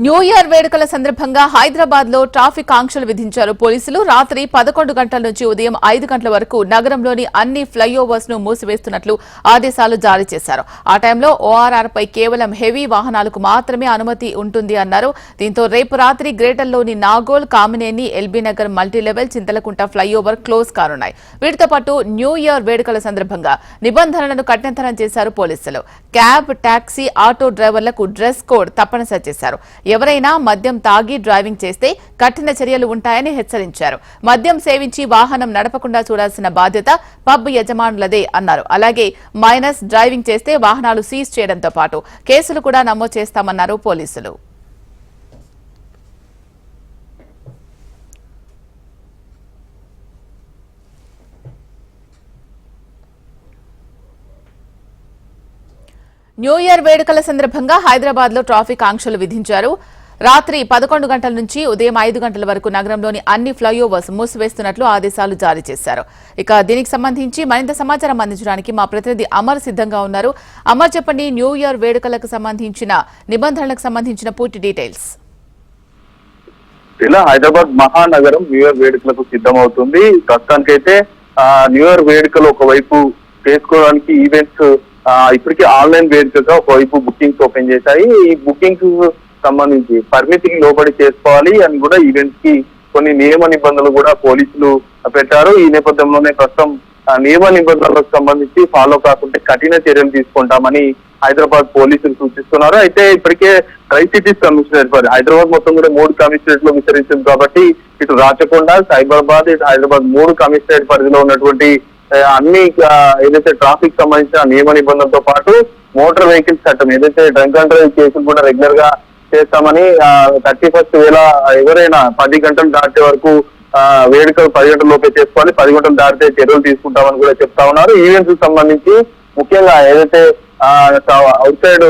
New year వేడుకల సందర్భంగా హైదరాబాద్ లో ట్రాఫిక్ ఆంక్షలు విధించారు పోలీసులు. రాత్రి 11 గంటల నుంచి ఉదయం 5 గంటల వరకు నగరంలోని అన్ని ఫ్లైఓవర్స్ ను మూసివేస్తున్నట్లు ఆదేశాలు జారీ చేశారు. ఆ టైంలో ఓఆర్ఆర్ పై కేవలం హెవీ వాహనాలకు మాత్రమే అనుమతి ఉంటుంది అన్నారు. దీంతో రేపు రాత్రి గ్రేటర్లోని Nagole, Kamineni, LB Nagar, multilevel, Chintalakunta flyover close కానున్నాయి. వీటితో పాటు న్యూ ఇయర్ వేడుకల సందర్భంగా నిబంధనలను కఠినతరం చేశారు పోలీసులు. క్యాబ్, టాక్సీ, ఆటో డ్రైవర్లకు డ్రెస్ కోడ్ తప్పనిసరి చేశారు. ఎవరైనా మద్యం తాగి డ్రైవింగ్ చేస్తే కఠిన చర్యలు ఉంటాయని హెచ్చరించారు. మద్యం సేవించి వాహనం నడపకుండా చూడాల్సిన బాధ్యత పబ్ యజమానులదే అన్నారు. అలాగే మైనస్ డ్రైవింగ్ చేస్తే వాహనాలు సీజ్ చేయడంతో పాటు కేసులు కూడా నమోదు చేస్తామన్నారు పోలీసులు. న్యూ ఇయర్ వేడుకల సందర్భంగా హైదరాబాద్ లో ట్రాఫిక్ ఆంక్షలు విధించారు. రాత్రి 11 గంటల నుంచి ఉదయం 5 గంటల వరకు నగరంలోని అన్ని ఫ్లైఓవర్స్ మూసివేస్తున్నట్లు ఆదేశాలు జారీ చేశారు. ఇక దీనికి సంబంధించి మరింత సమాచారం అందించడానికి మా ప్రతినిధి అమర్ సిద్ధంగా ఉన్నారు. అమర్, చెప్పండి, న్యూ ఇయర్ వేడుకలకు సంబంధించిన నిబంధనలకు సంబంధించిన పూర్తి డీటెయిల్స్. ఇలా హైదరాబాద్ మహానగరం న్యూ ఇయర్ వేడుకలకు సిద్ధమవుతుంది. ప్రస్తుతానికైతే న్యూ ఇయర్ వేడుకలు ఒకవైపు చేసుకోవడానికి ఈవెంట్స్ ఇప్పటికీ ఆన్లైన్ వేదికగా ఒకవైపు బుకింగ్స్ ఓపెన్ చేశాయి. ఈ బుకింగ్స్ సంబంధించి పరిమితికి లోబడి చేసుకోవాలి అని కూడా ఈవెంట్స్ కి కొన్ని నియమ నిబంధనలు కూడా పోలీసులు పెట్టారు. ఈ నేపథ్యంలోనే ప్రస్తుతం నియమ నిబంధనలకు సంబంధించి ఫాలో కాకుంటే కఠిన చర్యలు తీసుకుంటామని హైదరాబాద్ పోలీసులు సూచిస్తున్నారు. అయితే ఇప్పటికే ట్రై సిటీస్ కమిషనరేట్ హైదరాబాద్ మొత్తం కూడా 3 కమిషనరేట్ లో విస్తరించింది కాబట్టి ఇటు రాచకొండ, సైబరాబాద్, ఇటు హైదరాబాద్ 3 కమిషనరేట్ పరిధిలో ఉన్నటువంటి అన్ని ఏదైతే ట్రాఫిక్ సంబంధించిన నియమ నిబంధనలతో పాటు మోటార్ వెహికల్స్ చట్టం ఏదైతే డ్రంక్ అండ్ డ్రైవ్ కేసులు కూడా రెగ్యులర్ గా చేస్తామని 31st వేళ ఎవరైనా 10 గంటలు దాటే వరకు వేడుకలు 10 గంటల లోపే చేసుకోవాలి, 10 గంటలు దాటితే చర్యలు తీసుకుంటామని కూడా చెప్తా ఉన్నారు. ఈవెంట్స్ సంబంధించి ముఖ్యంగా ఏదైతే అవుట్ సైడ్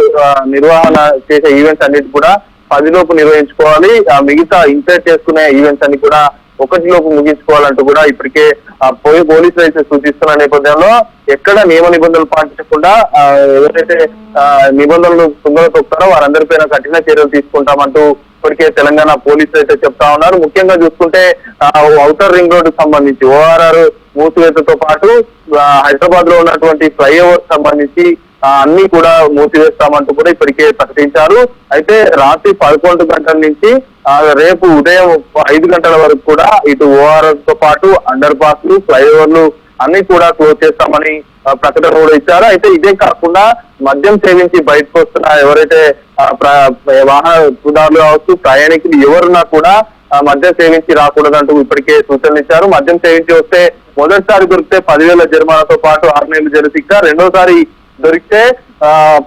నిర్వహణ చేసే ఈవెంట్స్ అన్నిటి కూడా 10 లోపు నిర్వహించుకోవాలి. మిగతా ఇన్సైడ్ చేసుకునే ఈవెంట్స్ అన్ని కూడా 1 లోపు ముగించుకోవాలంటూ కూడా ఇప్పటికే పోలీసులు అయితే సూచిస్తున్న నేపథ్యంలో ఎక్కడ నియమ నిబంధనలు పాటించకుండా ఎవరైతే నిబంధనలు తుంగలో తొక్కుతారో వారందరిపైన కఠిన చర్యలు తీసుకుంటామంటూ ఇప్పటికే తెలంగాణ పోలీసులు అయితే చెప్తా ఉన్నారు. ముఖ్యంగా చూసుకుంటే ఔటర్ రింగ్ రోడ్డు సంబంధించి ఓఆర్ఆర్ మూసివేతతో పాటు హైదరాబాద్ లో ఉన్నటువంటి ఫ్లైఓవర్ సంబంధించి అన్ని కూడా మూసివేస్తామంటూ కూడా ఇప్పటికే ప్రకటించారు. అయితే రాత్రి 11 గంటల నుంచి రేపు ఉదయం 5 గంటల వరకు కూడా ఇటు ఓఆర్ఆర్ తో పాటు అండర్ పాస్లు, ఫ్లైఓవర్లు అన్ని కూడా క్లోజ్ చేస్తామని ప్రకటన కూడా ఇచ్చారు. అయితే ఇదే కాకుండా మద్యం సేవించి బయటకు వస్తున్న ఎవరైతే వాహనదారులు కావచ్చు, ప్రయాణికులు ఎవరున్నా కూడా మద్యం సేవించి రాకూడదంటూ ఇప్పటికే సూచనలు ఇచ్చారు. మద్యం సేవించి వస్తే మొదటిసారి దొరికితే 10,000 జరిమానాతో పాటు 6 నెలలు జైలు శిక్ష, రెండోసారి దొరికితే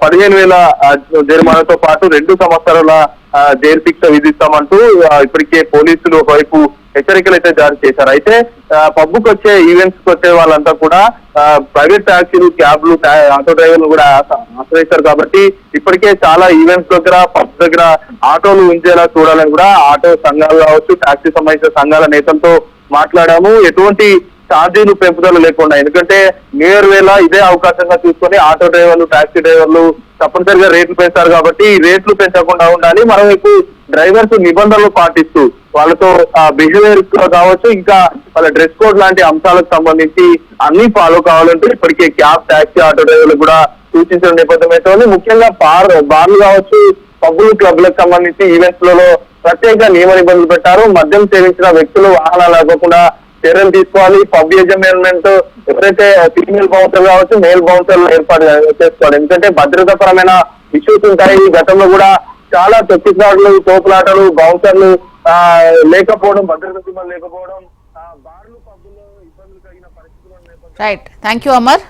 15,000 జరిమానాతో పాటు 2 సంవత్సరాల జైలు శిక్ష విధిస్తామంటూ ఇప్పటికే పోలీసులు ఒకవైపు హెచ్చరికలు అయితే జారీ చేశారు. అయితే పబ్కు వచ్చే ఈవెంట్స్ కి వచ్చే వాళ్ళంతా కూడా ప్రైవేట్ టాక్సీలు, క్యాబ్లు, ఆటో డ్రైవర్లు కూడా ఆశ్రయిస్తారు కాబట్టి ఇప్పటికే చాలా ఈవెంట్స్ దగ్గర, పబ్ దగ్గర ఆటోలు ఉంచేలా చూడాలని కూడా ఆటో సంఘాలు కావచ్చు, టాక్సీ సంబంధించిన సంఘాల నేతలతో మాట్లాడాము. ఎటువంటి ఛార్జీలు పెంపుదల లేకుండా, ఎందుకంటే న్యూ ఇయర్ వేళ ఇదే అవకాశంగా చూసుకొని ఆటో డ్రైవర్లు, టాక్సీ డ్రైవర్లు తప్పనిసరిగా రేట్లు పెంచారు కాబట్టి ఈ రేట్లు పెంచకుండా ఉండాలి. మరోవైపు డ్రైవర్స్ నిబంధనలు పాటిస్తూ వాళ్ళతో బిహేవియర్ కావచ్చు, ఇంకా వాళ్ళ డ్రెస్ కోడ్ లాంటి అంశాలకు సంబంధించి అన్ని ఫాలో కావాలంటూ ఇప్పటికే క్యాబ్, టాక్సీ, ఆటో డ్రైవర్లు కూడా సూచించిన నేపథ్యం అయితే ముఖ్యంగా బార్లు కావచ్చు, పబ్బులు, క్లబ్లకు సంబంధించి ఈవెంట్స్ లలో ప్రత్యేక నియమ నిబంధనలు పెట్టారు. మద్యం సేవించిన వ్యక్తులు వాహనాలు ఆగకుండా చర్యలు తీసుకోవాలి. పబ్ యజమాన్మెంట్ ఎవరైతే ఫీమేల్ బౌన్సర్ కావచ్చు, మేల్ బౌన్సర్లు ఏర్పాటు చేసుకోవాలి. ఎందుకంటే భద్రతాపరమైన ఇష్యూస్ ఉంటాయి. గతంలో కూడా చాలా తొక్కిసాట్లు, తోపులాటలు, బౌన్సర్లు లేకపోవడం, భద్రతా సిబ్బంది లేకపోవడం, బార్లు, పబ్బుల్లో ఇబ్బందులు కలిగిన పరిస్థితులు. Right, thank you Amar.